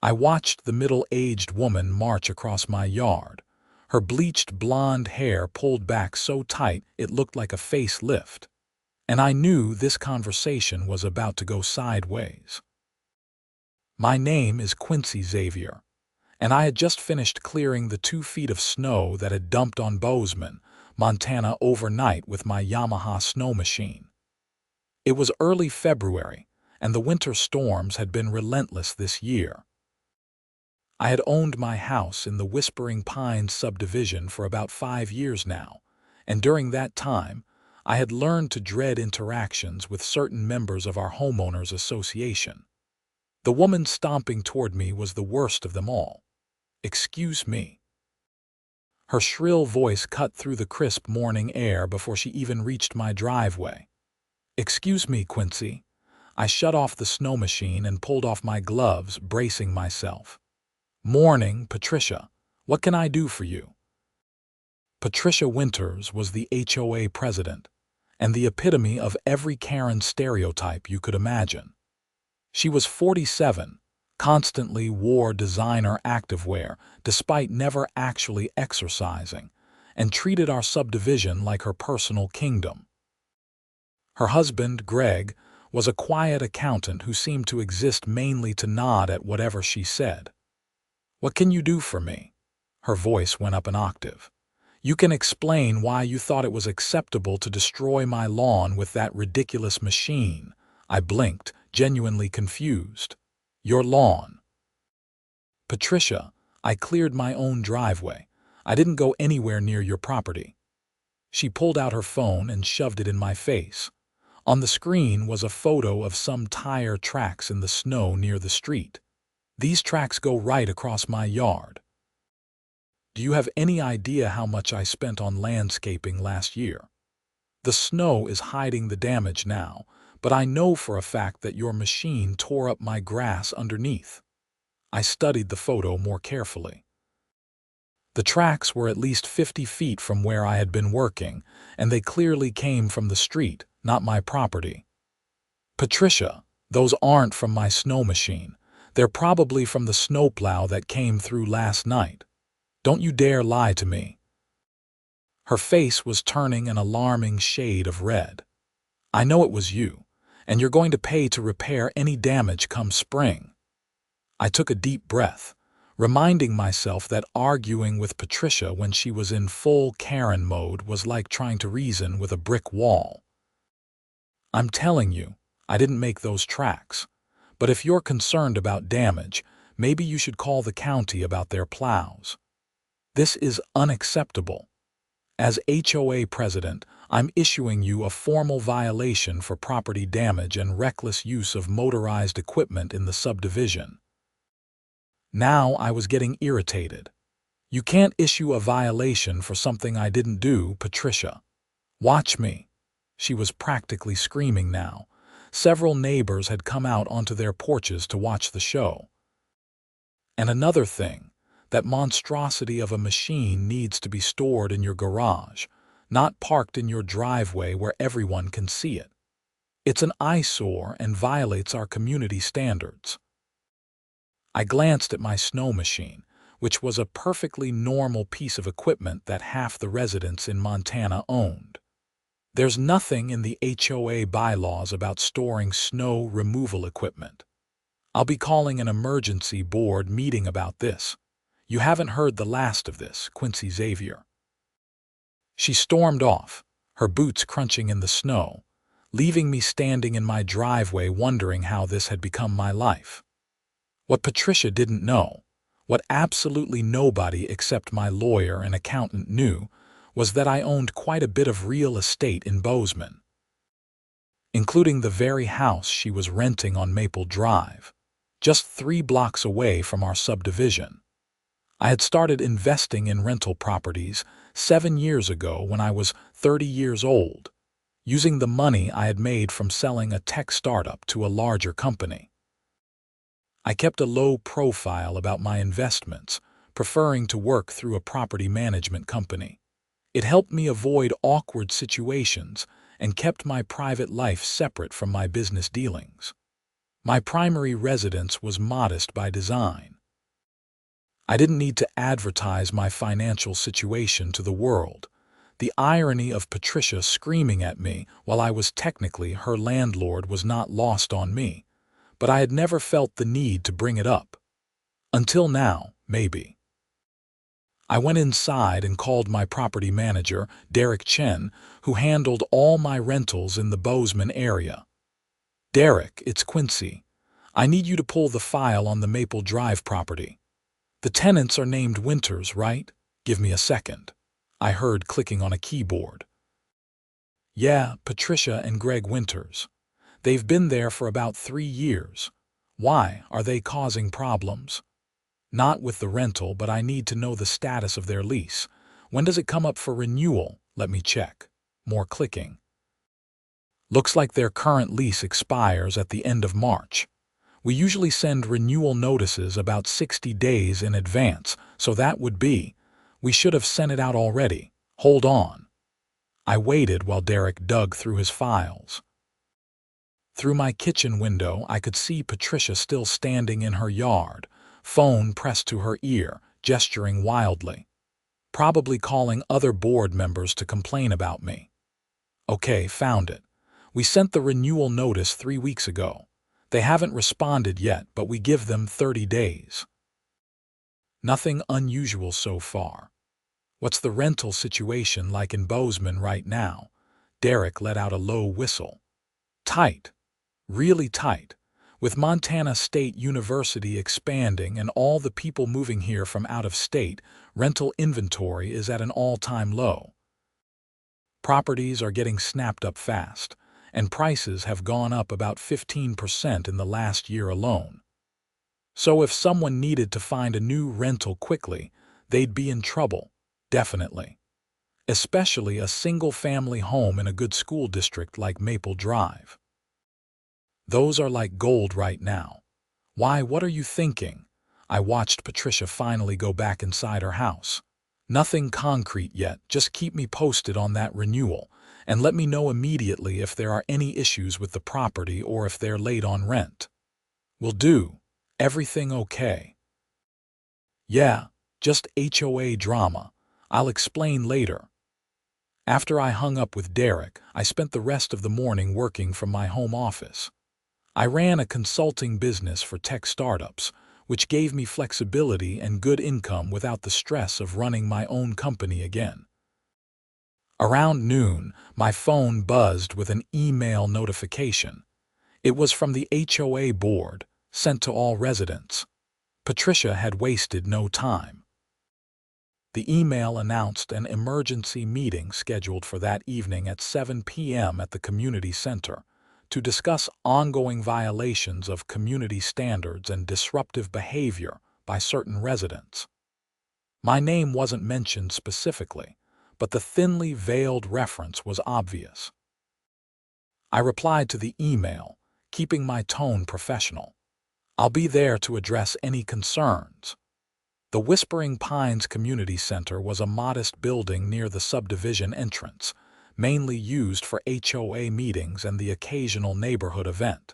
I watched the middle-aged woman march across my yard, her bleached blonde hair pulled back so tight it looked like a facelift, and I knew this conversation was about to go sideways. My name is Quincy Xavier, and I had just finished clearing the 2 feet of snow that had dumped on Bozeman, Montana overnight with my Yamaha Snowmachine. It was early February, and the winter storms had been relentless this year. I had owned my house in the Whispering Pines subdivision for about 5 years now, and during that time, I had learned to dread interactions with certain members of our homeowners association. The woman stomping toward me was the worst of them all. "Excuse me." Her shrill voice cut through the crisp morning air before she even reached my driveway. "Excuse me, Quincy." I shut off the snow machine and pulled off my gloves, bracing myself. "Morning, Patricia. What can I do for you?" Patricia Winters was the HOA president, and the epitome of every Karen stereotype you could imagine. She was 47, constantly wore designer activewear despite never actually exercising, and treated our subdivision like her personal kingdom. Her husband, Greg, was a quiet accountant who seemed to exist mainly to nod at whatever she said. "What can you do for me?" Her voice went up an octave. "You can explain why you thought it was acceptable to destroy my lawn with that ridiculous machine." I blinked, genuinely confused. "Your lawn." "Patricia, I cleared my own driveway. I didn't go anywhere near your property." She pulled out her phone and shoved it in my face. On the screen was a photo of some tire tracks in the snow near the street. "These tracks go right across my yard." "Do you have any idea how much I spent on landscaping last year? The snow is hiding the damage now, but I know for a fact that your machine tore up my grass underneath." I studied the photo more carefully. The tracks were at least 50 feet from where I had been working, and they clearly came from the street, not my property. "Patricia, those aren't from my snow machine. They're probably from the snowplow that came through last night. Don't you dare lie to me." Her face was turning an alarming shade of red. "I know it was you, and you're going to pay to repair any damage come spring." I took a deep breath, reminding myself that arguing with Patricia when she was in full Karen mode was like trying to reason with a brick wall. "I'm telling you, I didn't make those tracks. But if you're concerned about damage, maybe you should call the county about their plows. This is unacceptable. As HOA president, I'm issuing you a formal violation for property damage and reckless use of motorized equipment in the subdivision." Now I was getting irritated. "You can't issue a violation for something I didn't do, Patricia. Watch me." She was practically screaming now. Several neighbors had come out onto their porches to watch the show. "And another thing, that monstrosity of a machine needs to be stored in your garage, not parked in your driveway where everyone can see it. It's an eyesore and violates our community standards." I glanced at my snow machine, which was a perfectly normal piece of equipment that half the residents in Montana owned. There's nothing in the HOA bylaws about storing snow removal equipment. I'll be calling an emergency board meeting about this. You haven't heard the last of this, Quincy Xavier." She stormed off, her boots crunching in the snow, leaving me standing in my driveway wondering how this had become my life. What Patricia didn't know, what absolutely nobody except my lawyer and accountant knew, was that I owned quite a bit of real estate in Bozeman, including the very house she was renting on Maple Drive, just 3 blocks away from our subdivision. I had started investing in rental properties 7 years ago when I was 30 years old, using the money I had made from selling a tech startup to a larger company. I kept a low profile about my investments, preferring to work through a property management company. It helped me avoid awkward situations and kept my private life separate from my business dealings. My primary residence was modest by design. I didn't need to advertise my financial situation to the world. The irony of Patricia screaming at me while I was technically her landlord was not lost on me, but I had never felt the need to bring it up. Until now, maybe. I went inside and called my property manager, Derek Chen, who handled all my rentals in the Bozeman area. "Derek, it's Quincy. I need you to pull the file on the Maple Drive property. The tenants are named Winters, right? Give me a second." I heard clicking on a keyboard. "Yeah, Patricia and Greg Winters. They've been there for about 3 years. Why, are they causing problems?" "Not with the rental, but I need to know the status of their lease. When does it come up for renewal? Let me check." More clicking. "Looks like their current lease expires at the end of March. We usually send renewal notices about 60 days in advance, so that would be. We should have sent it out already. Hold on." I waited while Derek dug through his files. Through my kitchen window, I could see Patricia still standing in her yard, phone pressed to her ear, gesturing wildly. Probably calling other board members to complain about me. "Okay, found it. We sent the renewal notice 3 weeks ago. They haven't responded yet, but we give them 30 days. Nothing unusual so far. What's the rental situation like in Bozeman right now?" Derek let out a low whistle. "Tight. Really tight. With Montana State University expanding and all the people moving here from out of state, rental inventory is at an all-time low. Properties are getting snapped up fast, and prices have gone up about 15% in the last year alone. So if someone needed to find a new rental quickly, they'd be in trouble, definitely. Especially a single-family home in a good school district like Maple Drive. Those are like gold right now. Why, what are you thinking?" I watched Patricia finally go back inside her house. "Nothing concrete yet, just keep me posted on that renewal, and let me know immediately if there are any issues with the property or if they're late on rent." "Will do. Everything okay?" "Yeah, just HOA drama. I'll explain later." After I hung up with Derek, I spent the rest of the morning working from my home office. I ran a consulting business for tech startups, which gave me flexibility and good income without the stress of running my own company again. Around noon, my phone buzzed with an email notification. It was from the HOA board, sent to all residents. Patricia had wasted no time. The email announced an emergency meeting scheduled for that evening at 7 p.m. at the community center to discuss ongoing violations of community standards and disruptive behavior by certain residents. My name wasn't mentioned specifically, but the thinly veiled reference was obvious. I replied to the email, keeping my tone professional. "I'll be there to address any concerns." The Whispering Pines Community Center was a modest building near the subdivision entrance, mainly used for HOA meetings and the occasional neighborhood event.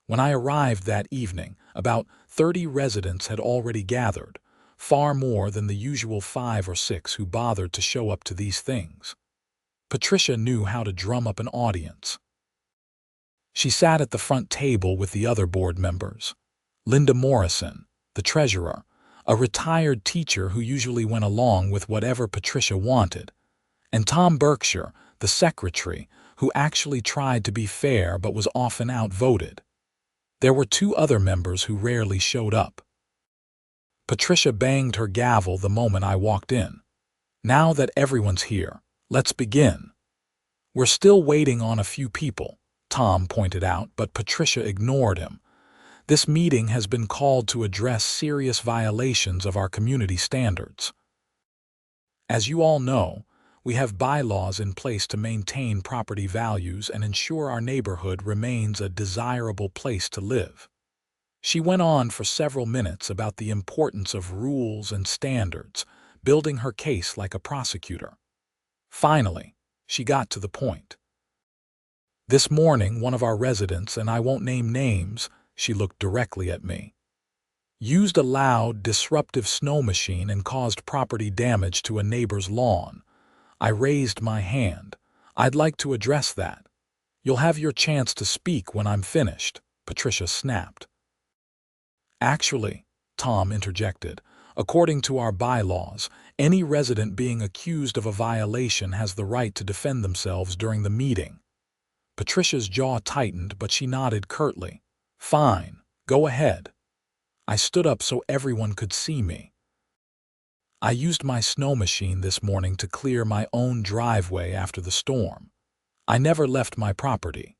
When I arrived that evening, about 30 residents had already gathered, far more than the usual 5 or 6 who bothered to show up to these things. Patricia knew how to drum up an audience. She sat at the front table with the other board members. Linda Morrison, the treasurer, a retired teacher who usually went along with whatever Patricia wanted, and Tom Berkshire, the secretary, who actually tried to be fair but was often outvoted. There were 2 other members who rarely showed up. Patricia banged her gavel the moment I walked in. "Now that everyone's here, let's begin." "We're still waiting on a few people," Tom pointed out, but Patricia ignored him. "This meeting has been called to address serious violations of our community standards. As you all know, we have bylaws in place to maintain property values and ensure our neighborhood remains a desirable place to live." She went on for several minutes about the importance of rules and standards, building her case like a prosecutor. Finally, she got to the point. This morning, one of our residents, and I won't name names, she looked directly at me, used a loud, disruptive snow machine and caused property damage to a neighbor's lawn. I raised my hand. I'd like to address that. You'll have your chance to speak when I'm finished, Patricia snapped. Actually, Tom interjected, according to our bylaws, any resident being accused of a violation has the right to defend themselves during the meeting. Patricia's jaw tightened, but she nodded curtly. Fine, go ahead. I stood up so everyone could see me. I used my snow machine this morning to clear my own driveway after the storm. I never left my property.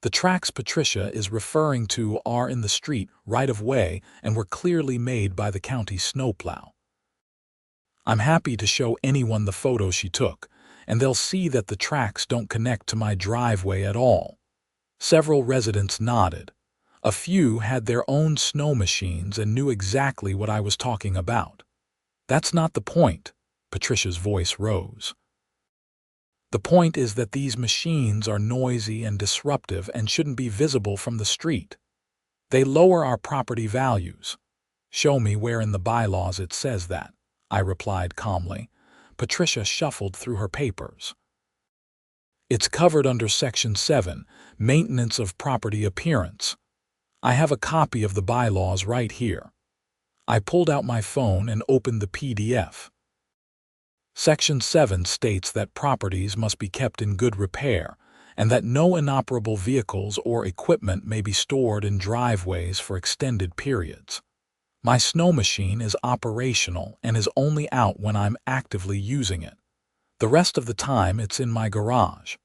The tracks Patricia is referring to are in the street right-of-way and were clearly made by the county snowplow. I'm happy to show anyone the photo she took, and they'll see that the tracks don't connect to my driveway at all. Several residents nodded. A few had their own snow machines and knew exactly what I was talking about. That's not the point, Patricia's voice rose. The point is that these machines are noisy and disruptive and shouldn't be visible from the street. They lower our property values. Show me where in the bylaws it says that, I replied calmly. Patricia shuffled through her papers. It's covered under Section 7, Maintenance of Property Appearance. I have a copy of the bylaws right here. I pulled out my phone and opened the PDF. Section 7 states that properties must be kept in good repair and that no inoperable vehicles or equipment may be stored in driveways for extended periods. My snow machine is operational and is only out when I'm actively using it. The rest of the time it's in my garage.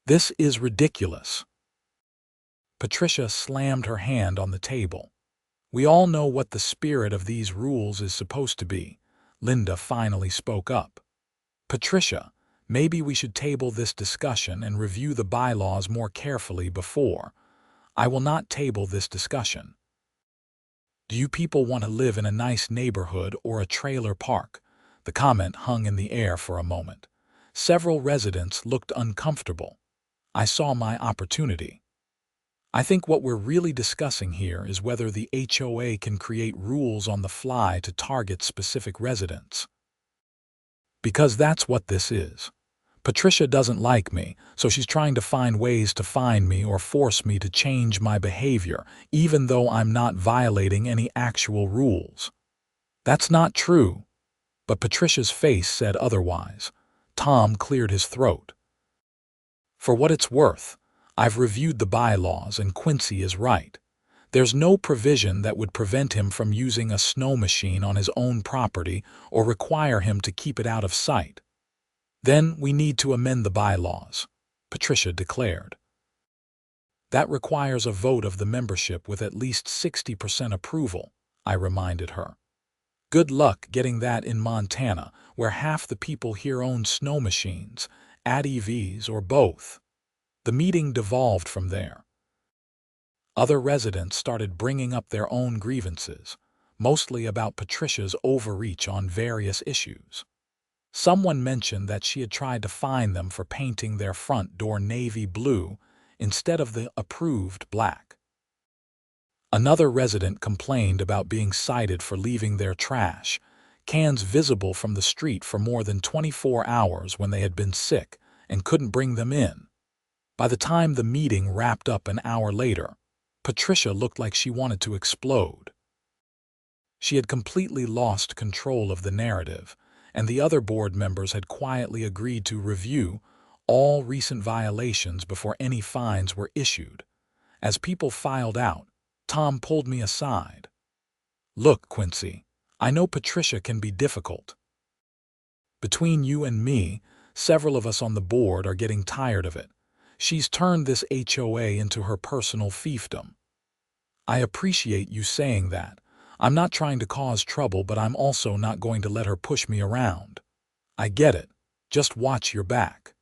This is ridiculous. Patricia slammed her hand on the table. We all know what the spirit of these rules is supposed to be. Linda finally spoke up. Patricia, maybe we should table this discussion and review the bylaws more carefully before. I will not table this discussion. Do you people want to live in a nice neighborhood or a trailer park? The comment hung in the air for a moment. Several residents looked uncomfortable. I saw my opportunity. I think what we're really discussing here is whether the HOA can create rules on the fly to target specific residents. Because that's what this is. Patricia doesn't like me, so she's trying to find ways to find me or force me to change my behavior, even though I'm not violating any actual rules. That's not true. But Patricia's face said otherwise. Tom cleared his throat. For what it's worth, I've reviewed the bylaws and Quincy is right. There's no provision that would prevent him from using a snow machine on his own property or require him to keep it out of sight. Then we need to amend the bylaws, Patricia declared. That requires a vote of the membership with at least 60% approval, I reminded her. Good luck getting that in Montana, where half the people here own snow machines, ATVs, or both. The meeting devolved from there. Other residents started bringing up their own grievances, mostly about Patricia's overreach on various issues. Someone mentioned that she had tried to fine them for painting their front door navy blue instead of the approved black. Another resident complained about being cited for leaving their trash cans visible from the street for more than 24 hours when they had been sick and couldn't bring them in. By the time the meeting wrapped up an hour later, Patricia looked like she wanted to explode. She had completely lost control of the narrative, and the other board members had quietly agreed to review all recent violations before any fines were issued. As people filed out, Tom pulled me aside. Look, Quincy, I know Patricia can be difficult. Between you and me, several of us on the board are getting tired of it. She's turned this HOA into her personal fiefdom. I appreciate you saying that. I'm not trying to cause trouble, but I'm also not going to let her push me around. I get it. Just watch your back.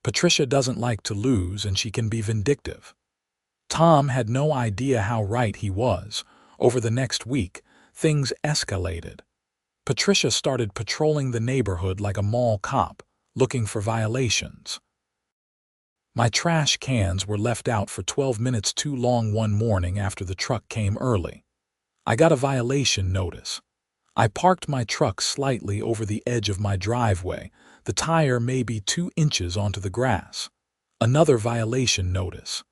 Patricia doesn't like to lose, and she can be vindictive. Tom had no idea how right he was. Over the next week, things escalated. Patricia started patrolling the neighborhood like a mall cop, looking for violations. My trash cans were left out for 12 minutes too long one morning after the truck came early. I got a violation notice. I parked my truck slightly over the edge of my driveway, the tire maybe 2 inches onto the grass. Another violation notice.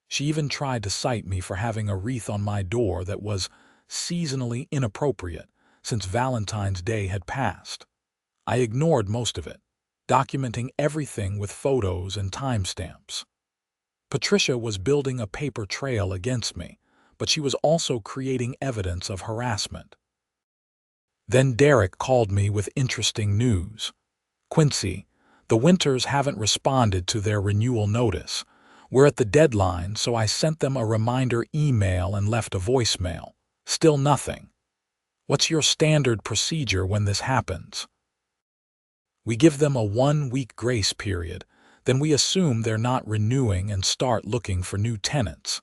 She even tried to cite me for having a wreath on my door that was seasonally inappropriate since Valentine's Day had passed. I ignored most of it, documenting everything with photos and timestamps. Patricia was building a paper trail against me, but she was also creating evidence of harassment. Then Derek called me with interesting news. "Quincy, the Winters haven't responded to their renewal notice. We're at the deadline, so I sent them a reminder email and left a voicemail. Still nothing. What's your standard procedure when this happens?" "We give them a 1-week grace period, then we assume they're not renewing and start looking for new tenants.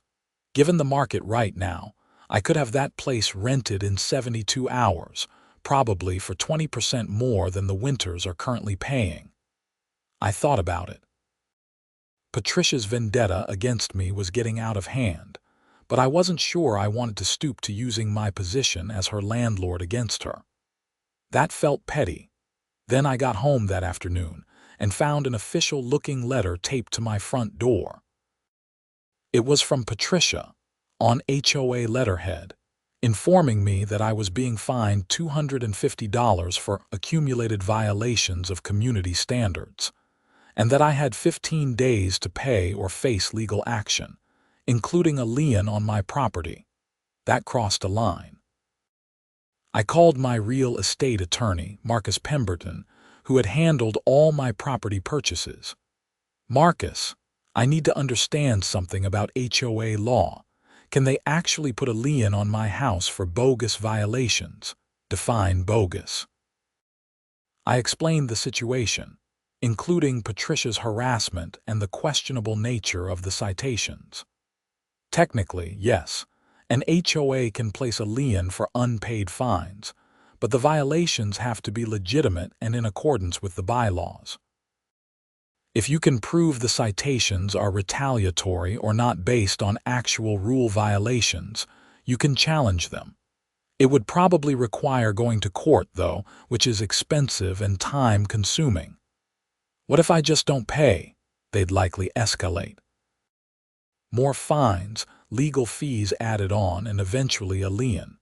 Given the market right now, I could have that place rented in 72 hours, probably for 20% more than the Winters are currently paying." I thought about it. Patricia's vendetta against me was getting out of hand, but I wasn't sure I wanted to stoop to using my position as her landlord against her. That felt petty. Then I got home that afternoon and found an official-looking letter taped to my front door. It was from Patricia, on HOA letterhead, informing me that I was being fined $250 for accumulated violations of community standards, and that I had 15 days to pay or face legal action, including a lien on my property. That crossed a line. I called my real estate attorney, Marcus Pemberton, who had handled all my property purchases. "Marcus, I need to understand something about HOA law. Can they actually put a lien on my house for bogus violations? Define bogus." I explained the situation, including Patricia's harassment and the questionable nature of the citations. Technically, yes, an HOA can place a lien for unpaid fines, but the violations have to be legitimate and in accordance with the bylaws. If you can prove the citations are retaliatory or not based on actual rule violations, you can challenge them. It would probably require going to court, though, which is expensive and time-consuming. What if I just don't pay? They'd likely escalate. More fines, legal fees added on, and eventually a lien.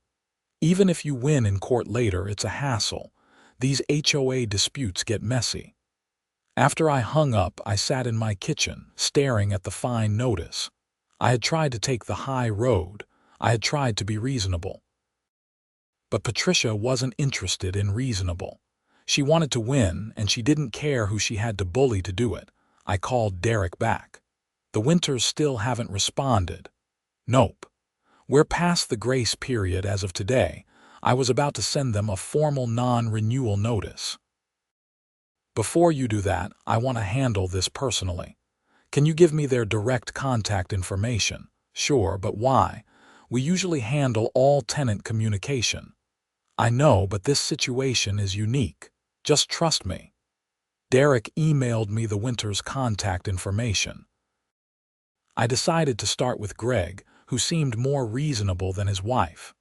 Even if you win in court later, it's a hassle. These HOA disputes get messy. After I hung up, I sat in my kitchen, staring at the fine notice. I had tried to take the high road. I had tried to be reasonable. But Patricia wasn't interested in reasonable. She wanted to win, and she didn't care who she had to bully to do it. I called Derek back. "The Winters still haven't responded." "Nope. We're past the grace period as of today. I was about to send them a formal non-renewal notice." "Before you do that, I want to handle this personally. Can you give me their direct contact information?" "Sure, but why? We usually handle all tenant communication." "I know, but this situation is unique. Just trust me." Derek emailed me the Winters' contact information. I decided to start with Greg, who seemed more reasonable than his wife.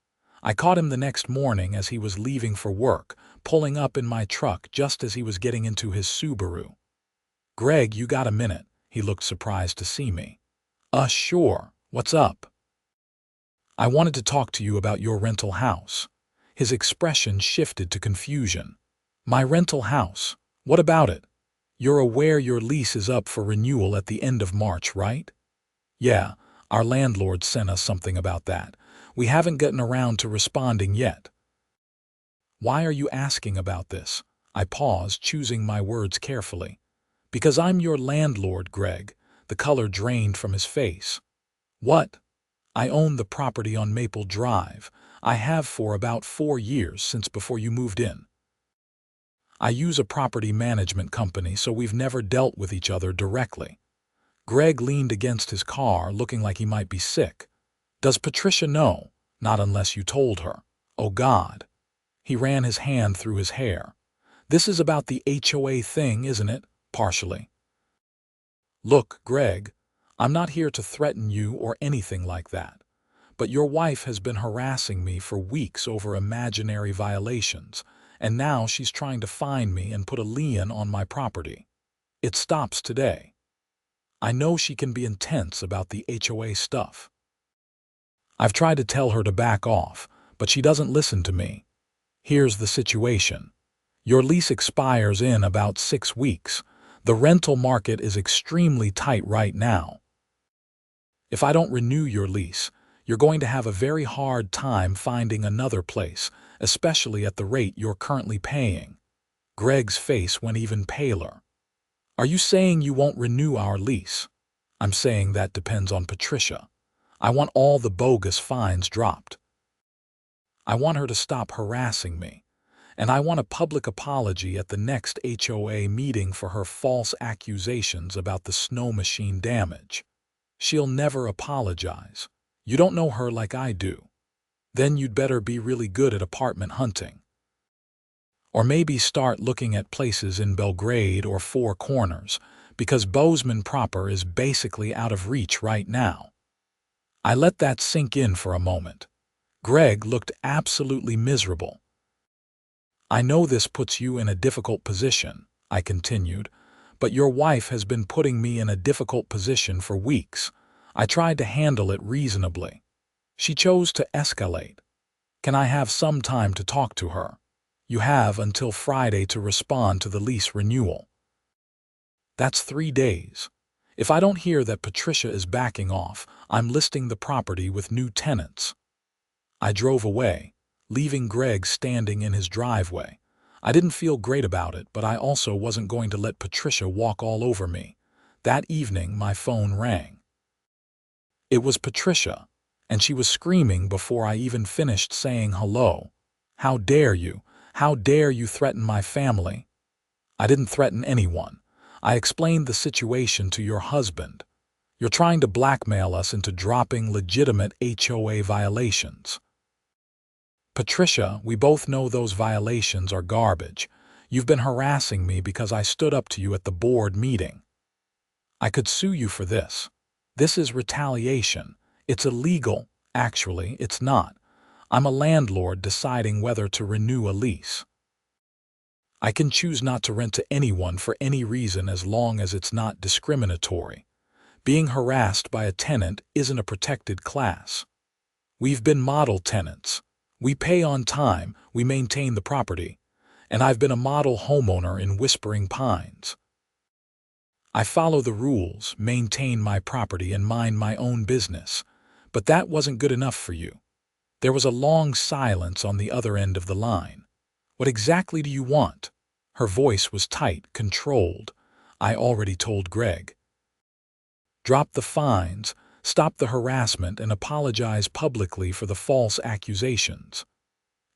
I caught him the next morning as he was leaving for work, pulling up in my truck just as he was getting into his Subaru. "Greg, you got a minute?" He looked surprised to see me. Sure. What's up?" "I wanted to talk to you about your rental house." His expression shifted to confusion. "My rental house? What about it? You're aware your lease is up for renewal at the end of March, right?" "Yeah, our landlord sent us something about that. We haven't gotten around to responding yet." "Why are you asking about this?" I paused, choosing my words carefully. "Because I'm your landlord, Greg." The color drained from his face. "What?" "I own the property on Maple Drive. I have for about 4 years, since before you moved in. I use a property management company, so we've never dealt with each other directly." Greg leaned against his car, looking like he might be sick. "Does Patricia know?" "Not unless you told her." "Oh, God." He ran his hand through his hair. "This is about the HOA thing, isn't it?" "Partially." Look, Greg, I'm not here to threaten you or anything like that, but your wife has been harassing me for weeks over imaginary violations, and now she's trying to fine me and put a lien on my property. It stops today. I know she can be intense about the HOA stuff. I've tried to tell her to back off, but she doesn't listen to me. Here's the situation. Your lease expires in about 6 weeks. The rental market is extremely tight right now. If I don't renew your lease, you're going to have a very hard time finding another place, especially at the rate you're currently paying. Greg's face went even paler. Are you saying you won't renew our lease? I'm saying that depends on Patricia. I want all the bogus fines dropped. I want her to stop harassing me, and I want a public apology at the next HOA meeting for her false accusations about the Snowmachine damage. She'll never apologize. You don't know her like I do. Then you'd better be really good at apartment hunting. Or maybe start looking at places in Belgrade or Four Corners, because Bozeman proper is basically out of reach right now. I let that sink in for a moment. Greg looked absolutely miserable. I know this puts you in a difficult position, I continued, but your wife has been putting me in a difficult position for weeks. I tried to handle it reasonably. She chose to escalate. Can I have some time to talk to her? You have until Friday to respond to the lease renewal. That's 3 days. If I don't hear that Patricia is backing off, I'm listing the property with new tenants. I drove away, leaving Greg standing in his driveway. I didn't feel great about it, but I also wasn't going to let Patricia walk all over me. That evening, my phone rang. It was Patricia, and she was screaming before I even finished saying hello. How dare you? How dare you threaten my family? I didn't threaten anyone. I explained the situation to your husband. You're trying to blackmail us into dropping legitimate HOA violations. Patricia, we both know those violations are garbage. You've been harassing me because I stood up to you at the board meeting. I could sue you for this. This is retaliation. It's illegal. Actually, it's not. I'm a landlord deciding whether to renew a lease. I can choose not to rent to anyone for any reason as long as it's not discriminatory. Being harassed by a tenant isn't a protected class. We've been model tenants. We pay on time, we maintain the property, and I've been a model homeowner in Whispering Pines. I follow the rules, maintain my property, and mind my own business, but that wasn't good enough for you. There was a long silence on the other end of the line. What exactly do you want? Her voice was tight, controlled. I already told Greg. Drop the fines, stop the harassment, and apologize publicly for the false accusations.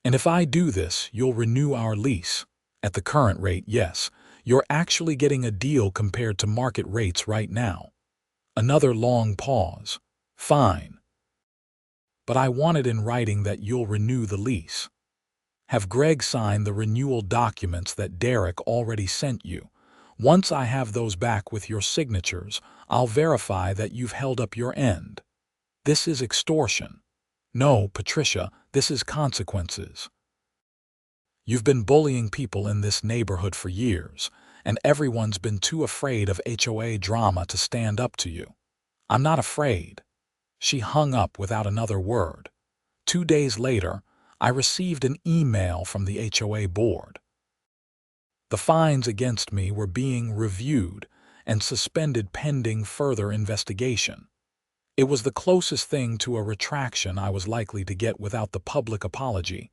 And if I do this, you'll renew our lease. At the current rate, yes, you're actually getting a deal compared to market rates right now. Another long pause. Fine. But I want it in writing that you'll renew the lease. Have Greg sign the renewal documents that Derek already sent you. Once I have those back with your signatures, I'll verify that you've held up your end. This is extortion. No, Patricia, this is consequences. You've been bullying people in this neighborhood for years, and everyone's been too afraid of HOA drama to stand up to you. I'm not afraid. She hung up without another word. 2 days later, I received an email from the HOA board. The fines against me were being reviewed and suspended pending further investigation. It was the closest thing to a retraction I was likely to get without the public apology.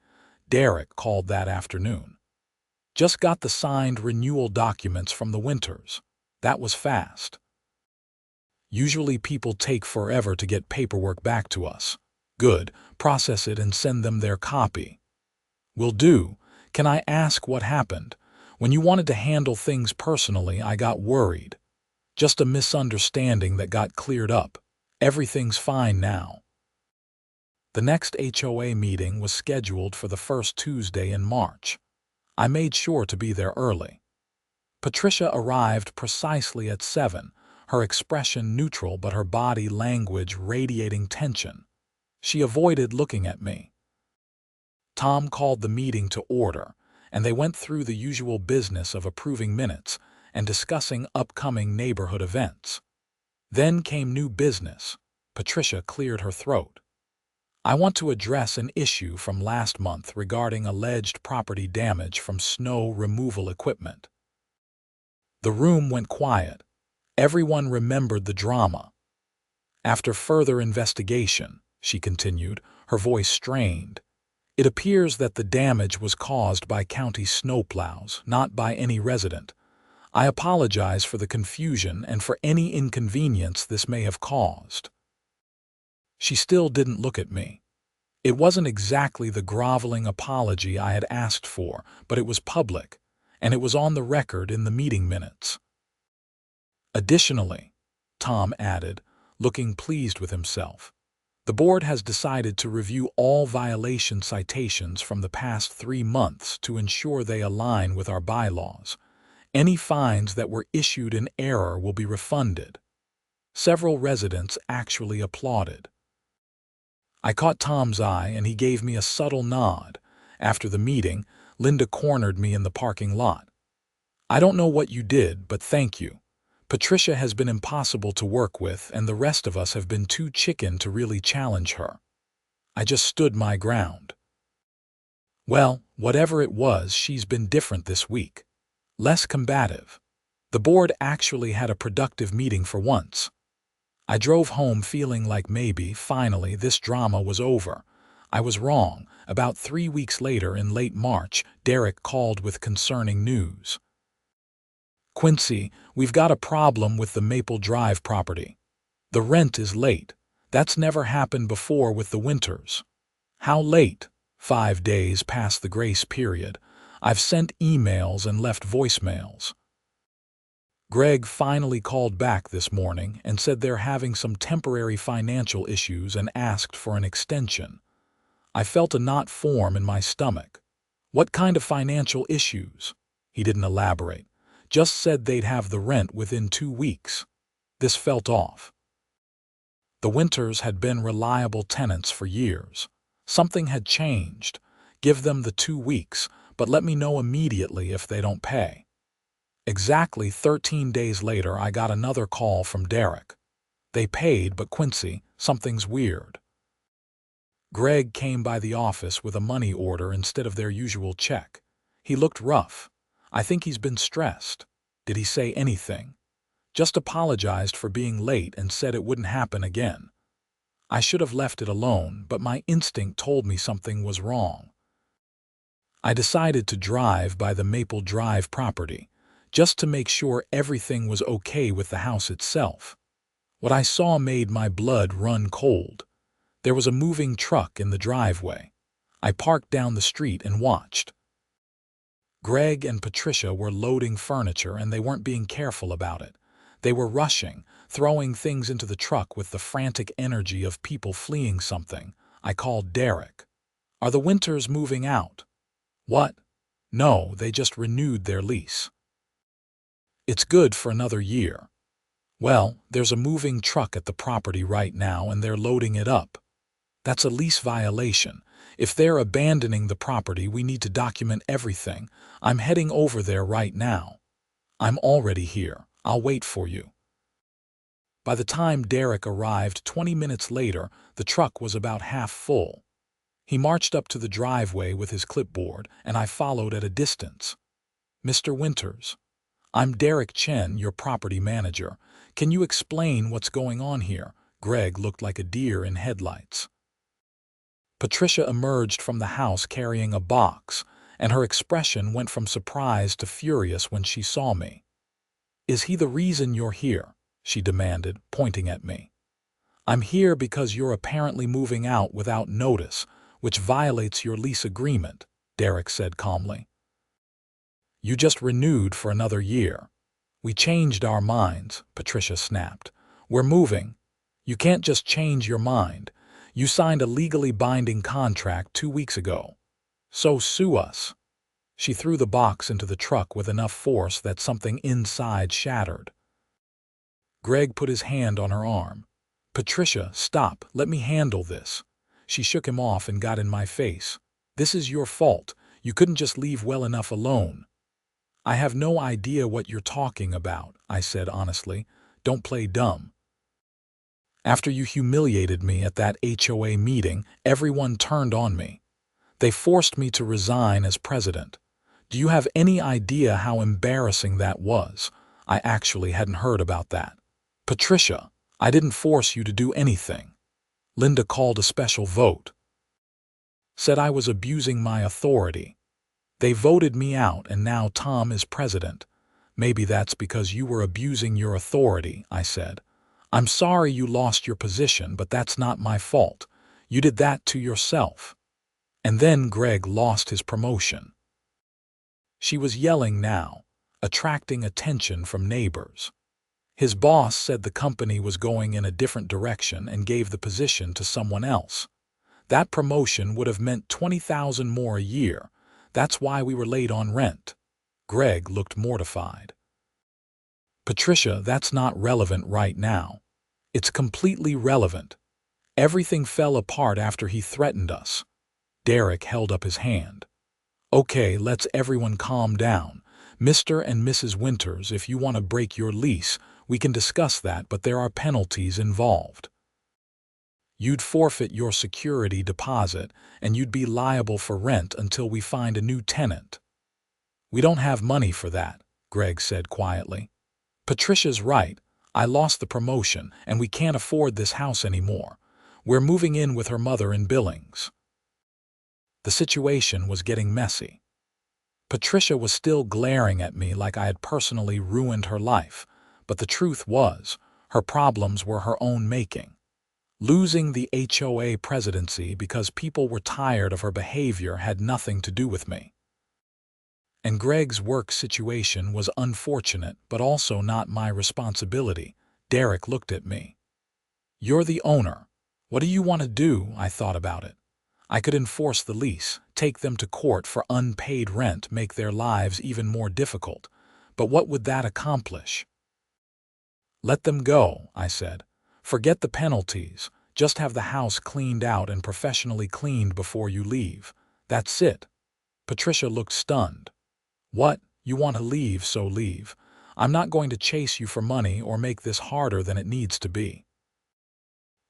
Derek called that afternoon. Just got the signed renewal documents from the Winters. That was fast. Usually people take forever to get paperwork back to us. Good, process it and send them their copy. Will do. Can I ask what happened? When you wanted to handle things personally, I got worried. Just a misunderstanding that got cleared up. Everything's fine now. The next HOA meeting was scheduled for the first Tuesday in March. I made sure to be there early. Patricia arrived precisely at 7, her expression neutral but her body language radiating tension. She avoided looking at me. Tom called the meeting to order, and they went through the usual business of approving minutes and discussing upcoming neighborhood events. Then came new business. Patricia cleared her throat. I want to address an issue from last month regarding alleged property damage from snow removal equipment. The room went quiet. Everyone remembered the drama. After further investigation, she continued, her voice strained, it appears that the damage was caused by county snowplows, not by any resident. I apologize for the confusion and for any inconvenience this may have caused. She still didn't look at me. It wasn't exactly the groveling apology I had asked for, but it was public, and it was on the record in the meeting minutes. Additionally, Tom added, looking pleased with himself, the board has decided to review all violation citations from the past 3 months to ensure they align with our bylaws. Any fines that were issued in error will be refunded. Several residents actually applauded. I caught Tom's eye and he gave me a subtle nod. After the meeting, Linda cornered me in the parking lot. I don't know what you did, but thank you. Patricia has been impossible to work with, and the rest of us have been too chicken to really challenge her. I just stood my ground. Well, whatever it was, she's been different this week. Less combative. The board actually had a productive meeting for once. I drove home feeling like maybe, finally, this drama was over. I was wrong. About 3 weeks later, in late March, Derek called with concerning news. Quincy, we've got a problem with the Maple Drive property. The rent is late. That's never happened before with the Winters. How late? 5 days past the grace period. I've sent emails and left voicemails. Greg finally called back this morning and said they're having some temporary financial issues and asked for an extension. I felt a knot form in my stomach. What kind of financial issues? He didn't elaborate. Just said they'd have the rent within 2 weeks. This felt off. The Winters had been reliable tenants for years. Something had changed. Give them the 2 weeks, but let me know immediately if they don't pay. Exactly 13 days later, I got another call from Derek. They paid, but Quincy, something's weird. Greg came by the office with a money order instead of their usual check. He looked rough. I think he's been stressed. Did he say anything? Just apologized for being late and said it wouldn't happen again. I should have left it alone, but my instinct told me something was wrong. I decided to drive by the Maple Drive property, just to make sure everything was okay with the house itself. What I saw made my blood run cold. There was a moving truck in the driveway. I parked down the street and watched. Greg and Patricia were loading furniture and they weren't being careful about it. They were rushing, throwing things into the truck with the frantic energy of people fleeing something. I called Derek. Are the Winters moving out? What? No, they just renewed their lease. It's good for another year. Well, there's a moving truck at the property right now and they're loading it up. That's a lease violation. If they're abandoning the property, we need to document everything. I'm heading over there right now. I'm already here. I'll wait for you. By the time Derek arrived 20 minutes later, the truck was about half full. He marched up to the driveway with his clipboard, and I followed at a distance. Mr. Winters, I'm Derek Chen, your property manager. Can you explain what's going on here? Greg looked like a deer in headlights. Patricia emerged from the house carrying a box, and her expression went from surprise to furious when she saw me. Is he the reason you're here? She demanded, pointing at me. I'm here because you're apparently moving out without notice, which violates your lease agreement, Derek said calmly. You just renewed for another year. We changed our minds, Patricia snapped. We're moving. You can't just change your mind. You signed a legally binding contract 2 weeks ago. So sue us. She threw the box into the truck with enough force that something inside shattered. Greg put his hand on her arm. Patricia, stop, let me handle this. She shook him off and got in my face. This is your fault. You couldn't just leave well enough alone. I have no idea what you're talking about, I said honestly. Don't play dumb. After you humiliated me at that HOA meeting, everyone turned on me. They forced me to resign as president. Do you have any idea how embarrassing that was? I actually hadn't heard about that. Patricia, I didn't force you to do anything. Linda called a special vote. Said I was abusing my authority. They voted me out and now Tom is president. Maybe that's because you were abusing your authority, I said. I'm sorry you lost your position, but that's not my fault. You did that to yourself. And then Greg lost his promotion. She was yelling now, attracting attention from neighbors. His boss said the company was going in a different direction and gave the position to someone else. That promotion would have meant $20,000 more a year. That's why we were late on rent. Greg looked mortified. Patricia, that's not relevant right now. It's completely relevant. Everything fell apart after he threatened us. Derek held up his hand. Okay, let's everyone calm down. Mr. and Mrs. Winters, if you want to break your lease, we can discuss that, but there are penalties involved. You'd forfeit your security deposit, and you'd be liable for rent until we find a new tenant. We don't have money for that, Greg said quietly. Patricia's right. I lost the promotion, and we can't afford this house anymore. We're moving in with her mother in Billings. The situation was getting messy. Patricia was still glaring at me like I had personally ruined her life, but the truth was, her problems were her own making. Losing the HOA presidency because people were tired of her behavior had nothing to do with me. And Greg's work situation was unfortunate, but also not my responsibility. Derek looked at me. You're the owner. What do you want to do? I thought about it. I could enforce the lease, take them to court for unpaid rent, make their lives even more difficult. But what would that accomplish? Let them go, I said. Forget the penalties. Just have the house cleaned out and professionally cleaned before you leave. That's it. Patricia looked stunned. What? You want to leave, so leave. I'm not going to chase you for money or make this harder than it needs to be.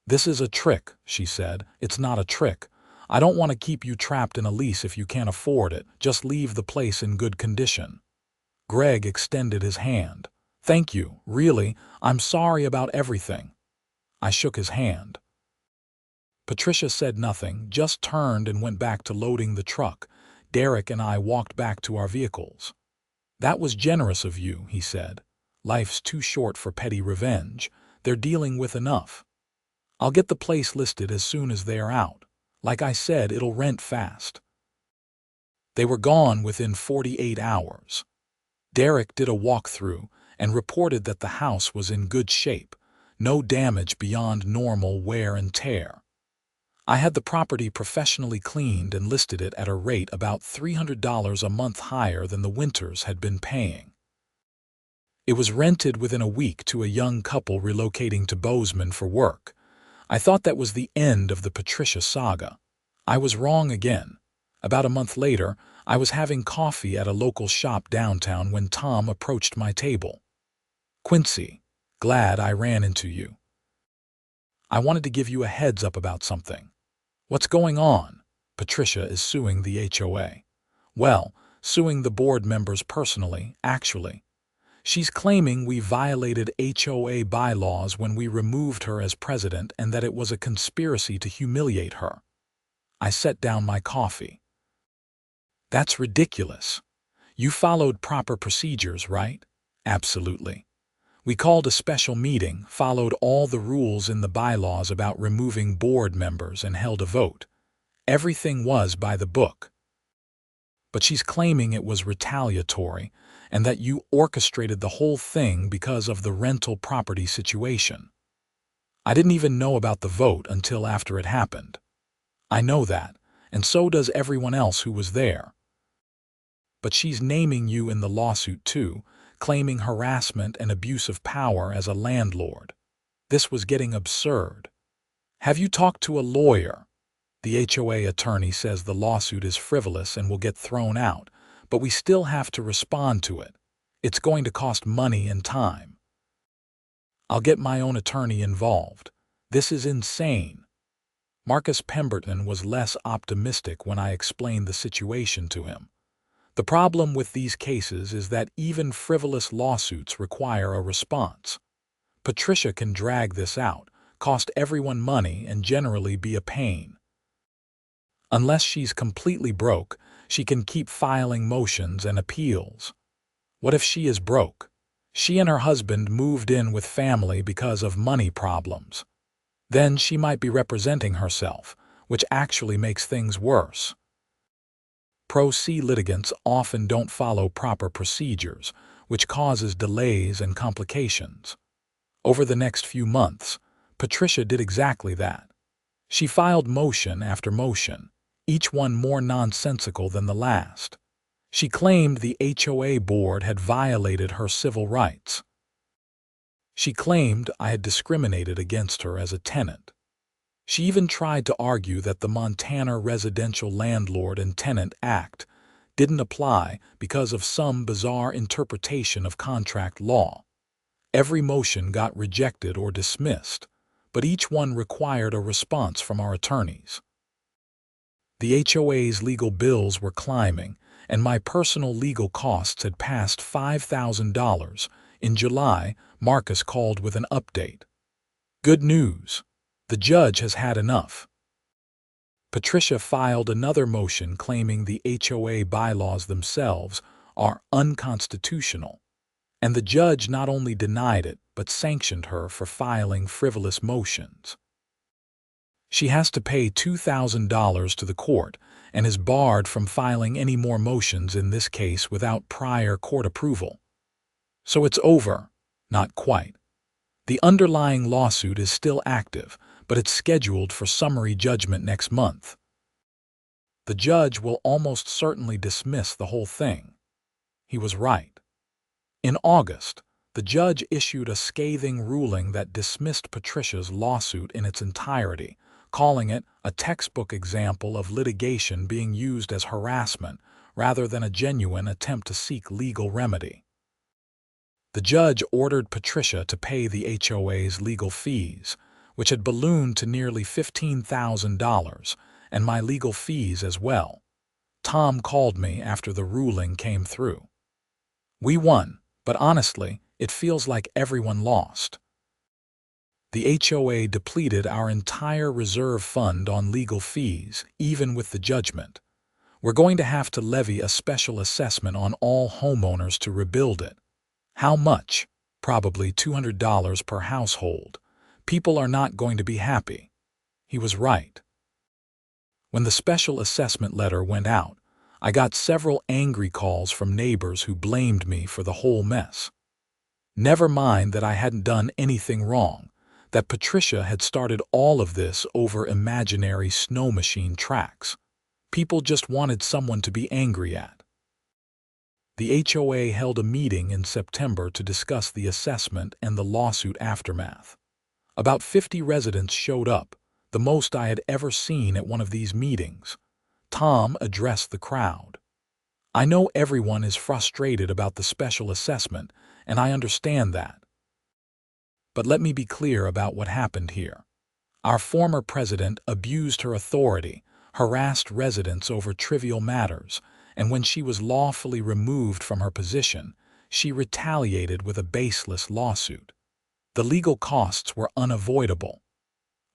This is a trick, she said. It's not a trick. I don't want to keep you trapped in a lease if you can't afford it. Just leave the place in good condition. Greg extended his hand. Thank you, really. I'm sorry about everything. I shook his hand. Patricia said nothing, just turned and went back to loading the truck. Derek and I walked back to our vehicles. That was generous of you, he said. Life's too short for petty revenge. They're dealing with enough. I'll get the place listed as soon as they are out. Like I said, it'll rent fast. They were gone within 48 hours. Derek did a walkthrough and reported that the house was in good shape, no damage beyond normal wear and tear. I had the property professionally cleaned and listed it at a rate about $300 a month higher than the Winters had been paying. It was rented within a week to a young couple relocating to Bozeman for work. I thought that was the end of the Patricia saga. I was wrong again. About a month later, I was having coffee at a local shop downtown when Tom approached my table. Quincy, glad I ran into you. I wanted to give you a heads up about something. What's going on? Patricia is suing the HOA. Well, suing the board members personally, actually. She's claiming we violated HOA bylaws when we removed her as president and that it was a conspiracy to humiliate her. I set down my coffee. That's ridiculous. You followed proper procedures, right? Absolutely. We called a special meeting, followed all the rules in the bylaws about removing board members, and held a vote. Everything was by the book. But she's claiming it was retaliatory and that you orchestrated the whole thing because of the rental property situation. I didn't even know about the vote until after it happened. I know that, and so does everyone else who was there. But she's naming you in the lawsuit too, claiming harassment and abuse of power as a landlord. This was getting absurd. "Have you talked to a lawyer?" The HOA attorney says the lawsuit is frivolous and will get thrown out, but we still have to respond to it. It's going to cost money and time. "I'll get my own attorney involved. This is insane." Marcus Pemberton was less optimistic when I explained the situation to him. The problem with these cases is that even frivolous lawsuits require a response. Patricia can drag this out, cost everyone money, and generally be a pain. Unless she's completely broke, she can keep filing motions and appeals. What if she is broke? She and her husband moved in with family because of money problems. Then she might be representing herself, which actually makes things worse. Pro se litigants often don't follow proper procedures, which causes delays and complications. Over the next few months, Patricia did exactly that. She filed motion after motion, each one more nonsensical than the last. She claimed the HOA board had violated her civil rights. She claimed I had discriminated against her as a tenant. She even tried to argue that the Montana Residential Landlord and Tenant Act didn't apply because of some bizarre interpretation of contract law. Every motion got rejected or dismissed, but each one required a response from our attorneys. The HOA's legal bills were climbing, and my personal legal costs had passed $5,000. In July, Marcus called with an update. "Good news. The judge has had enough." Patricia filed another motion claiming the HOA bylaws themselves are unconstitutional, and the judge not only denied it but sanctioned her for filing frivolous motions. She has to pay $2,000 to the court and is barred from filing any more motions in this case without prior court approval. So it's over. Not quite. The underlying lawsuit is still active, but it's scheduled for summary judgment next month. The judge will almost certainly dismiss the whole thing. He was right. In August, the judge issued a scathing ruling that dismissed Patricia's lawsuit in its entirety, calling it a textbook example of litigation being used as harassment rather than a genuine attempt to seek legal remedy. The judge ordered Patricia to pay the HOA's legal fees, which had ballooned to nearly $15,000, and my legal fees as well. Tom called me after the ruling came through. "We won, but honestly, it feels like everyone lost. The HOA depleted our entire reserve fund on legal fees, even with the judgment. We're going to have to levy a special assessment on all homeowners to rebuild it. How much? Probably $200 per household. People are not going to be happy." He was right. When the special assessment letter went out, I got several angry calls from neighbors who blamed me for the whole mess. Never mind that I hadn't done anything wrong, that Patricia had started all of this over imaginary Snowmachine tracks. People just wanted someone to be angry at. The HOA held a meeting in September to discuss the assessment and the lawsuit aftermath. About 50 residents showed up, the most I had ever seen at one of these meetings. Tom addressed the crowd. "I know everyone is frustrated about the special assessment, and I understand that. But let me be clear about what happened here. Our former president abused her authority, harassed residents over trivial matters, and when she was lawfully removed from her position, she retaliated with a baseless lawsuit. The legal costs were unavoidable.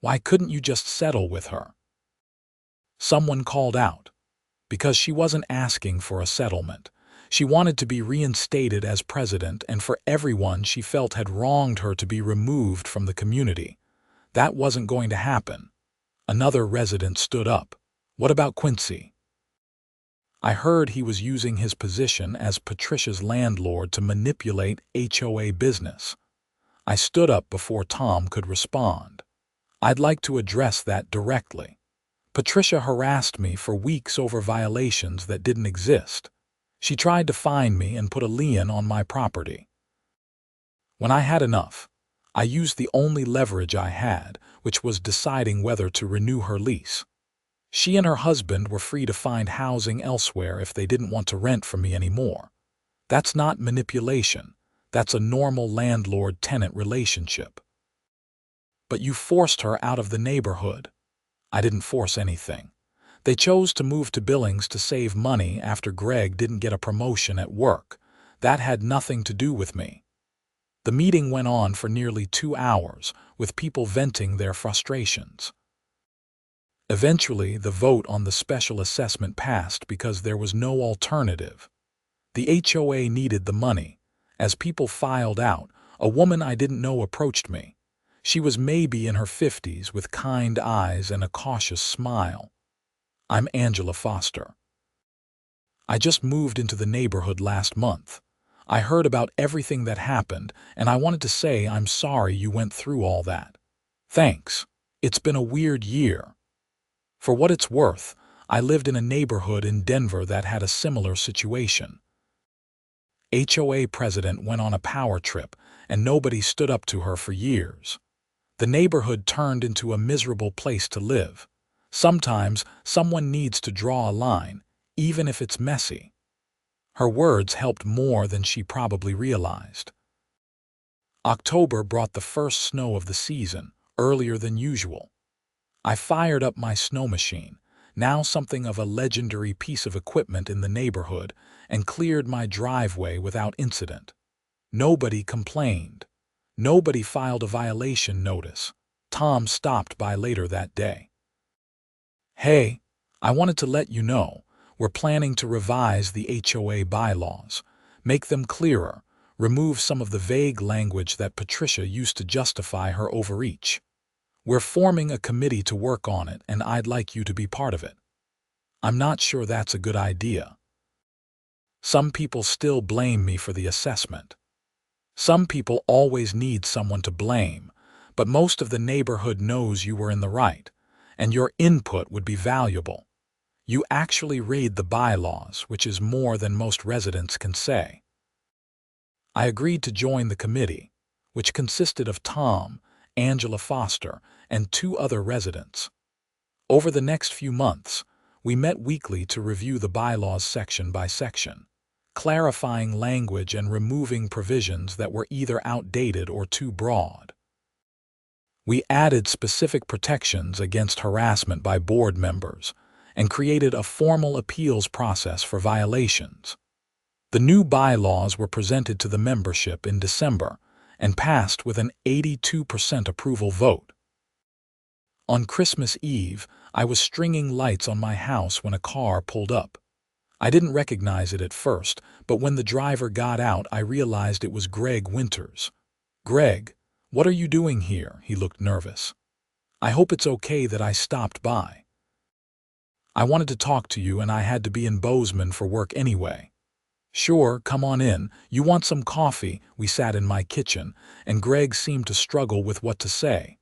Why couldn't you just settle with her?" Someone called out. Because she wasn't asking for a settlement. She wanted to be reinstated as president, and for everyone she felt had wronged her to be removed from the community. That wasn't going to happen. Another resident stood up. "What about Quincy?" I heard he was using his position as Patricia's landlord to manipulate HOA business. I stood up before Tom could respond. "I'd like to address that directly. Patricia harassed me for weeks over violations that didn't exist. She tried to fine me and put a lien on my property. When I had enough, I used the only leverage I had, which was deciding whether to renew her lease. She and her husband were free to find housing elsewhere if they didn't want to rent from me anymore. That's not manipulation. That's a normal landlord-tenant relationship. But you forced her out of the neighborhood. I didn't force anything. They chose to move to Billings to save money after Greg didn't get a promotion at work. That had nothing to do with me. The meeting went on for nearly 2 hours, with people venting their frustrations. Eventually, the vote on the special assessment passed because there was no alternative. The HOA needed the money. As people filed out, a woman I didn't know approached me. She was maybe in her 50s with kind eyes and a cautious smile. "I'm Angela Foster. I just moved into the neighborhood last month. I heard about everything that happened, and I wanted to say I'm sorry you went through all that. Thanks. It's been a weird year. For what it's worth, I lived in a neighborhood in Denver that had a similar situation." HOA president went on a power trip, and nobody stood up to her for years. The neighborhood turned into a miserable place to live. Sometimes someone needs to draw a line, even if it's messy. Her words helped more than she probably realized. October brought the first snow of the season, earlier than usual. I fired up my Snowmachine, now something of a legendary piece of equipment in the neighborhood, and cleared my driveway without incident. Nobody complained. Nobody filed a violation notice. Tom stopped by later that day. "Hey, I wanted to let you know, we're planning to revise the HOA bylaws, make them clearer, remove some of the vague language that Patricia used to justify her overreach. We're forming a committee to work on it, and I'd like you to be part of it." I'm not sure that's a good idea. Some people still blame me for the assessment. Some people always need someone to blame, but most of the neighborhood knows you were in the right, and your input would be valuable. You actually read the bylaws, which is more than most residents can say. I agreed to join the committee, which consisted of Tom, Angela Foster, and 2 other residents. Over the next few months, we met weekly to review the bylaws section by section, clarifying language and removing provisions that were either outdated or too broad. We added specific protections against harassment by board members and created a formal appeals process for violations. The new bylaws were presented to the membership in December and passed with an 82% approval vote. On Christmas Eve, I was stringing lights on my house when a car pulled up. I didn't recognize it at first, but when the driver got out, I realized it was Greg Winters. "Greg, what are you doing here?" He looked nervous. "I hope it's okay that I stopped by. I wanted to talk to you and I had to be in Bozeman for work anyway." "Sure, come on in. You want some coffee?" We sat in my kitchen, and Greg seemed to struggle with what to say.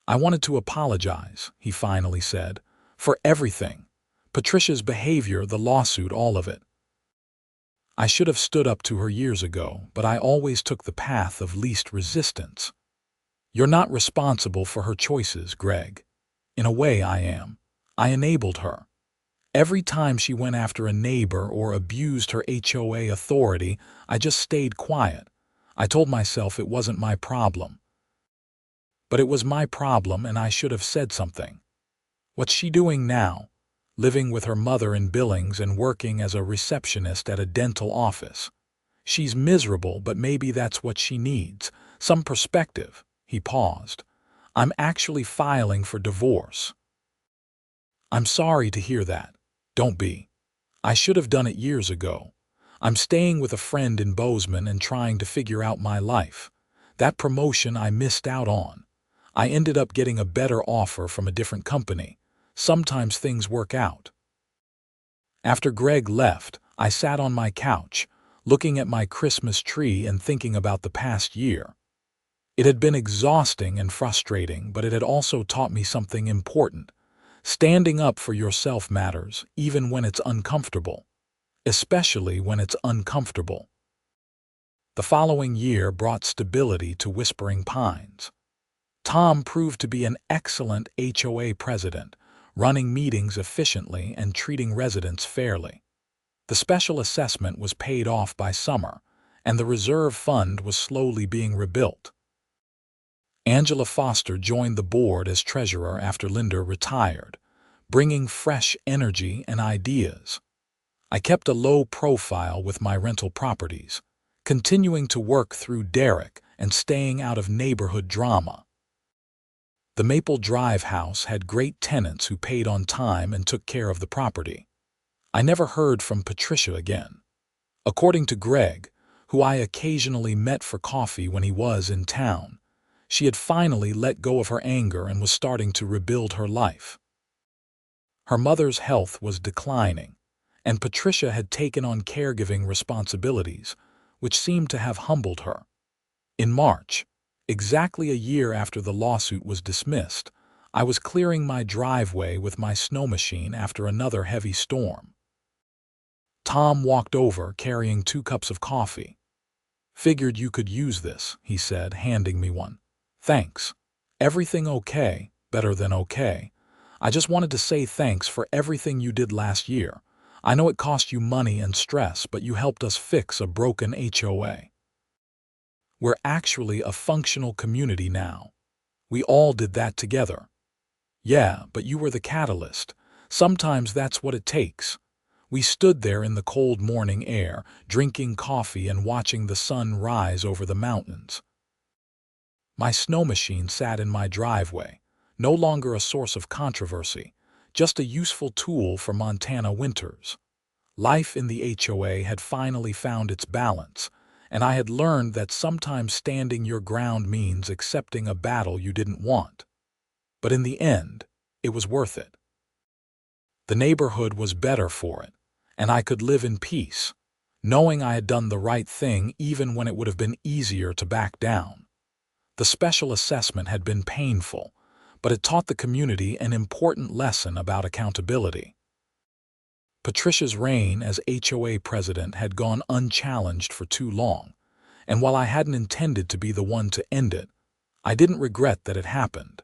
"I wanted to apologize," he finally said, "for everything. Patricia's behavior, the lawsuit, all of it. I should have stood up to her years ago, but I always took the path of least resistance." "You're not responsible for her choices, Greg. In a way, I am. I enabled her. Every time she went after a neighbor or abused her HOA authority, I just stayed quiet. I told myself it wasn't my problem. But it was my problem, and I should have said something. What's she doing now? Living with her mother in Billings and working as a receptionist at a dental office. She's miserable, but maybe that's what she needs. Some perspective." He paused. "I'm actually filing for divorce." "I'm sorry to hear that. Don't be. I should have done it years ago. I'm staying with a friend in Bozeman and trying to figure out my life. That promotion I missed out on. I ended up getting a better offer from a different company. Sometimes things work out." After Greg left, I sat on my couch, looking at my Christmas tree and thinking about the past year. It had been exhausting and frustrating, but it had also taught me something important. Standing up for yourself matters, even when it's uncomfortable. especially when it's uncomfortable. The following year brought stability to Whispering Pines. Tom proved to be an excellent HOA president, running meetings efficiently and treating residents fairly. The special assessment was paid off by summer, and the reserve fund was slowly being rebuilt. Angela Foster joined the board as treasurer after Linda retired, bringing fresh energy and ideas. I kept a low profile with my rental properties, continuing to work through Derek and staying out of neighborhood drama. The Maple Drive house had great tenants who paid on time and took care of the property. I never heard from Patricia again. According to Greg, who I occasionally met for coffee when he was in town, she had finally let go of her anger and was starting to rebuild her life. Her mother's health was declining, and Patricia had taken on caregiving responsibilities, which seemed to have humbled her. In March, exactly a year after the lawsuit was dismissed, I was clearing my driveway with my snow machine after another heavy storm. Tom walked over carrying 2 cups of coffee. "Figured you could use this," he said, handing me one. "Thanks. Everything okay? Better than okay. I just wanted to say thanks for everything you did last year. I know it cost you money and stress, but you helped us fix a broken HOA. We're actually a functional community now. We all did that together." "Yeah, but you were the catalyst. Sometimes that's what it takes." We stood there in the cold morning air, drinking coffee and watching the sun rise over the mountains. My snow machine sat in my driveway, no longer a source of controversy, just a useful tool for Montana winters. Life in the HOA had finally found its balance, and I had learned that sometimes standing your ground means accepting a battle you didn't want. But in the end, it was worth it. The neighborhood was better for it, and I could live in peace, knowing I had done the right thing even when it would have been easier to back down. The special assessment had been painful, but it taught the community an important lesson about accountability. Patricia's reign as HOA president had gone unchallenged for too long, and while I hadn't intended to be the one to end it, I didn't regret that it happened.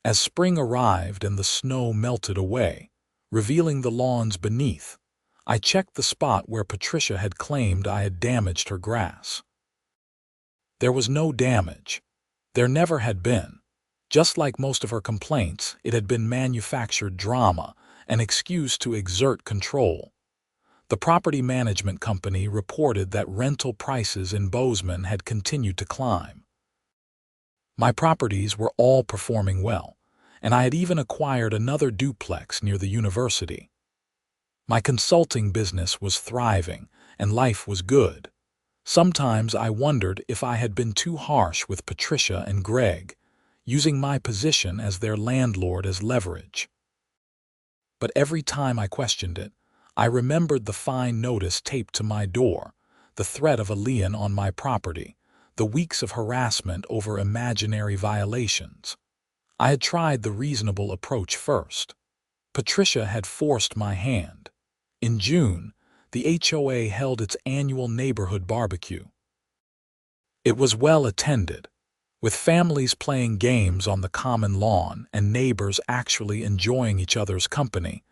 As spring arrived and the snow melted away, revealing the lawns beneath, I checked the spot where Patricia had claimed I had damaged her grass. There was no damage. There never had been. Just like most of her complaints, it had been manufactured drama, an excuse to exert control. The property management company reported that rental prices in Bozeman had continued to climb. My properties were all performing well, and I had even acquired another duplex near the university. My consulting business was thriving, and life was good. Sometimes I wondered if I had been too harsh with Patricia and Greg, using my position as their landlord as leverage. But every time I questioned it, I remembered the fine notice taped to my door, the threat of a lien on my property, the weeks of harassment over imaginary violations. I had tried the reasonable approach first. Patricia had forced my hand. In June, the HOA held its annual neighborhood barbecue. It was well attended, with families playing games on the common lawn and neighbors actually enjoying each other's company,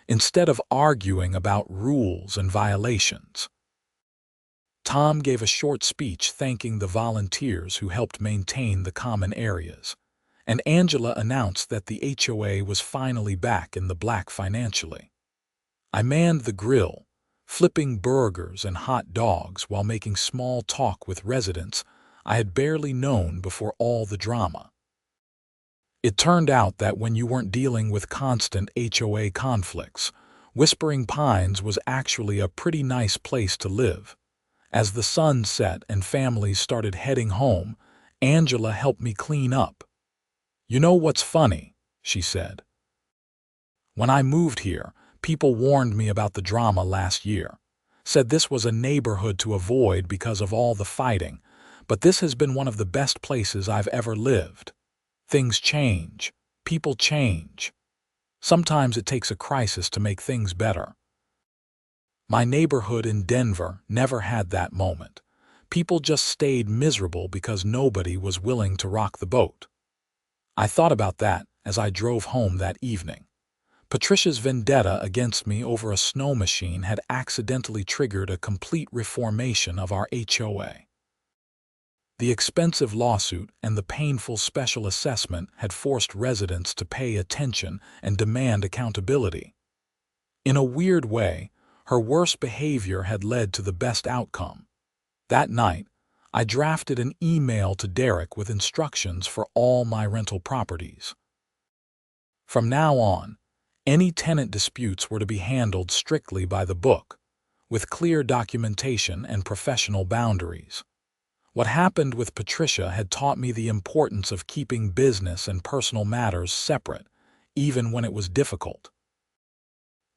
instead of arguing about rules and violations. Tom gave a short speech thanking the volunteers who helped maintain the common areas, and Angela announced that the HOA was finally back in the black financially. I manned the grill, flipping burgers and hot dogs while making small talk with residents I had barely known before all the drama. It turned out that when you weren't dealing with constant HOA conflicts, Whispering Pines was actually a pretty nice place to live. As the sun set and families started heading home, Angela helped me clean up. "You know what's funny?" she said. "When I moved here, people warned me about the drama last year, said this was a neighborhood to avoid because of all the fighting, but this has been one of the best places I've ever lived. Things change. People change. Sometimes it takes a crisis to make things better." My neighborhood in Denver never had that moment. People just stayed miserable because nobody was willing to rock the boat. I thought about that as I drove home that evening. Patricia's vendetta against me over a snow machine had accidentally triggered a complete reformation of our HOA. The expensive lawsuit and the painful special assessment had forced residents to pay attention and demand accountability. In a weird way, her worst behavior had led to the best outcome. That night, I drafted an email to Derek with instructions for all my rental properties. From now on, any tenant disputes were to be handled strictly by the book, with clear documentation and professional boundaries. What happened with Patricia had taught me the importance of keeping business and personal matters separate, even when it was difficult.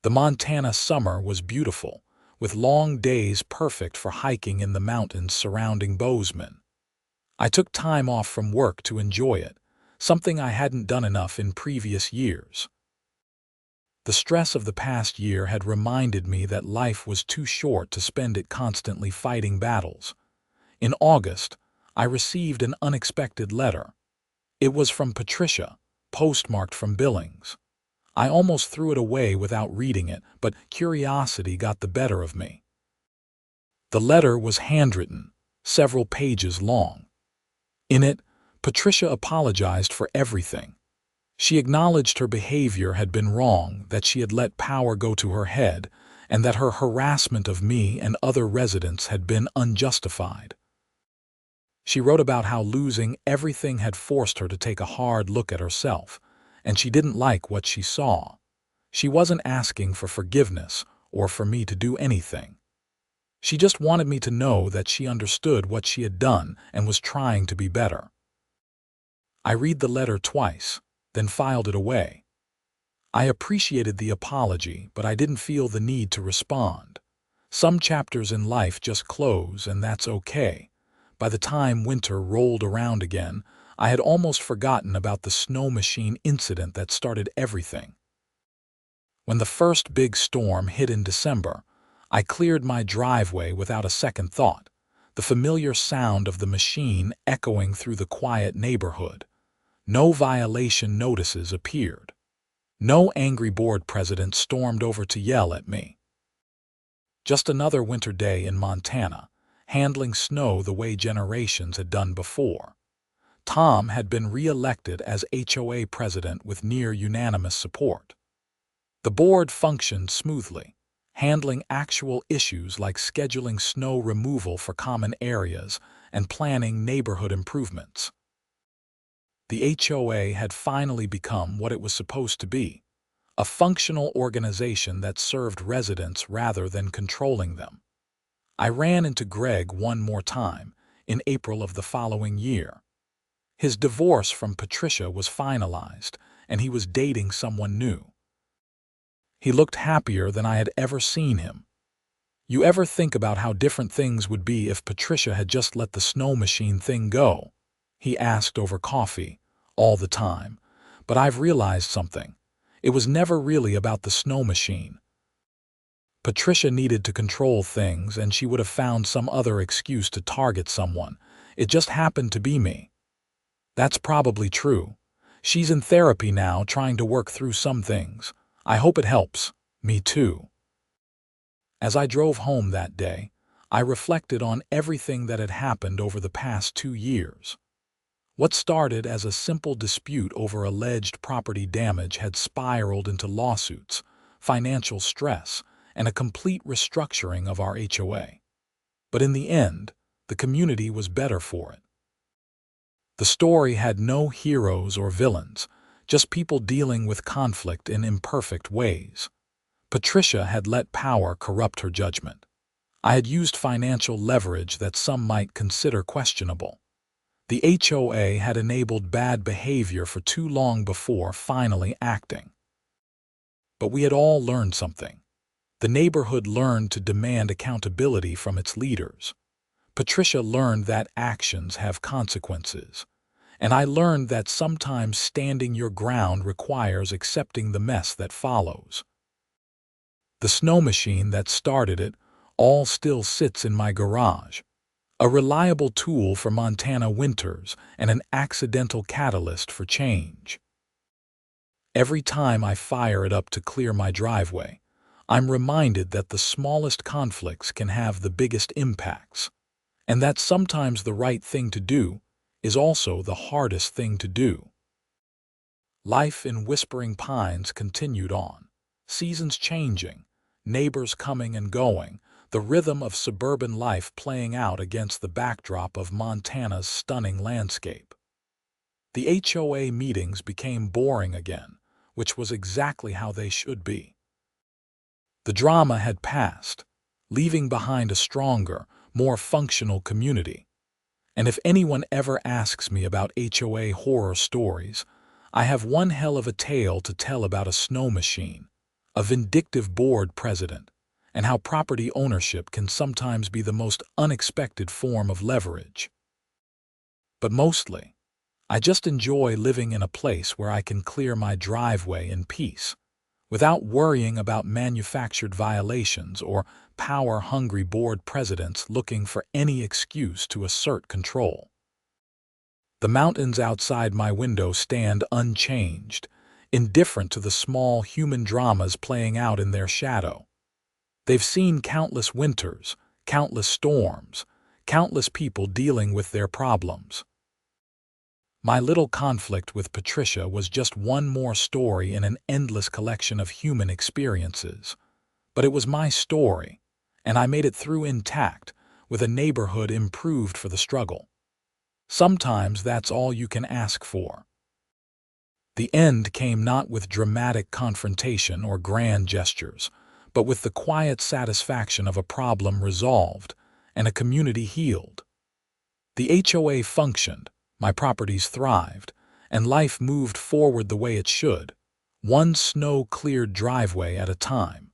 The Montana summer was beautiful, with long days perfect for hiking in the mountains surrounding Bozeman. I took time off from work to enjoy it, something I hadn't done enough in previous years. The stress of the past year had reminded me that life was too short to spend it constantly fighting battles. In August, I received an unexpected letter. It was from Patricia, postmarked from Billings. I almost threw it away without reading it, but curiosity got the better of me. The letter was handwritten, several pages long. In it, Patricia apologized for everything. She acknowledged her behavior had been wrong, that she had let power go to her head, and that her harassment of me and other residents had been unjustified. She wrote about how losing everything had forced her to take a hard look at herself, and she didn't like what she saw. She wasn't asking for forgiveness or for me to do anything. She just wanted me to know that she understood what she had done and was trying to be better. I read the letter twice, then filed it away. I appreciated the apology, but I didn't feel the need to respond. Some chapters in life just close, and that's okay. By the time winter rolled around again, I had almost forgotten about the snow machine incident that started everything. When the first big storm hit in December, I cleared my driveway without a second thought, the familiar sound of the machine echoing through the quiet neighborhood. No violation notices appeared. No angry board president stormed over to yell at me. Just another winter day in Montana, handling snow the way generations had done before. Tom had been re-elected as HOA president with near-unanimous support. The board functioned smoothly, handling actual issues like scheduling snow removal for common areas and planning neighborhood improvements. The HOA had finally become what it was supposed to be, a functional organization that served residents rather than controlling them. I ran into Greg one more time, in April of the following year. His divorce from Patricia was finalized, and he was dating someone new. He looked happier than I had ever seen him. You ever think about how different things would be if Patricia had just let the snow machine thing go? He asked over coffee, all the time. But I've realized something. It was never really about the snow machine. Patricia needed to control things, and she would have found some other excuse to target someone. It just happened to be me. That's probably true. She's in therapy now, trying to work through some things. I hope it helps. Me too. As I drove home that day, I reflected on everything that had happened over the past 2 years. What started as a simple dispute over alleged property damage had spiraled into lawsuits, financial stress, and a complete restructuring of our HOA. But in the end, the community was better for it. The story had no heroes or villains, just people dealing with conflict in imperfect ways. Patricia had let power corrupt her judgment. I had used financial leverage that some might consider questionable. The HOA had enabled bad behavior for too long before finally acting. But we had all learned something. The neighborhood learned to demand accountability from its leaders. Patricia learned that actions have consequences. And I learned that sometimes standing your ground requires accepting the mess that follows. The snow machine that started it all still sits in my garage, a reliable tool for Montana winters and an accidental catalyst for change. Every time I fire it up to clear my driveway, I'm reminded that the smallest conflicts can have the biggest impacts, and that sometimes the right thing to do is also the hardest thing to do. Life in Whispering Pines continued on, seasons changing, neighbors coming and going, the rhythm of suburban life playing out against the backdrop of Montana's stunning landscape. The HOA meetings became boring again, which was exactly how they should be. The drama had passed, leaving behind a stronger, more functional community. And if anyone ever asks me about HOA horror stories, I have one hell of a tale to tell about a snow machine, a vindictive board president, and how property ownership can sometimes be the most unexpected form of leverage. But mostly, I just enjoy living in a place where I can clear my driveway in peace, without worrying about manufactured violations or power-hungry board presidents looking for any excuse to assert control. The mountains outside my window stand unchanged, indifferent to the small human dramas playing out in their shadow. They've seen countless winters, countless storms, countless people dealing with their problems. My little conflict with Patricia was just one more story in an endless collection of human experiences. But it was my story, and I made it through intact, with a neighborhood improved for the struggle. Sometimes that's all you can ask for. The end came not with dramatic confrontation or grand gestures, but with the quiet satisfaction of a problem resolved and a community healed. The HOA functioned, my properties thrived, and life moved forward the way it should, one snow-cleared driveway at a time.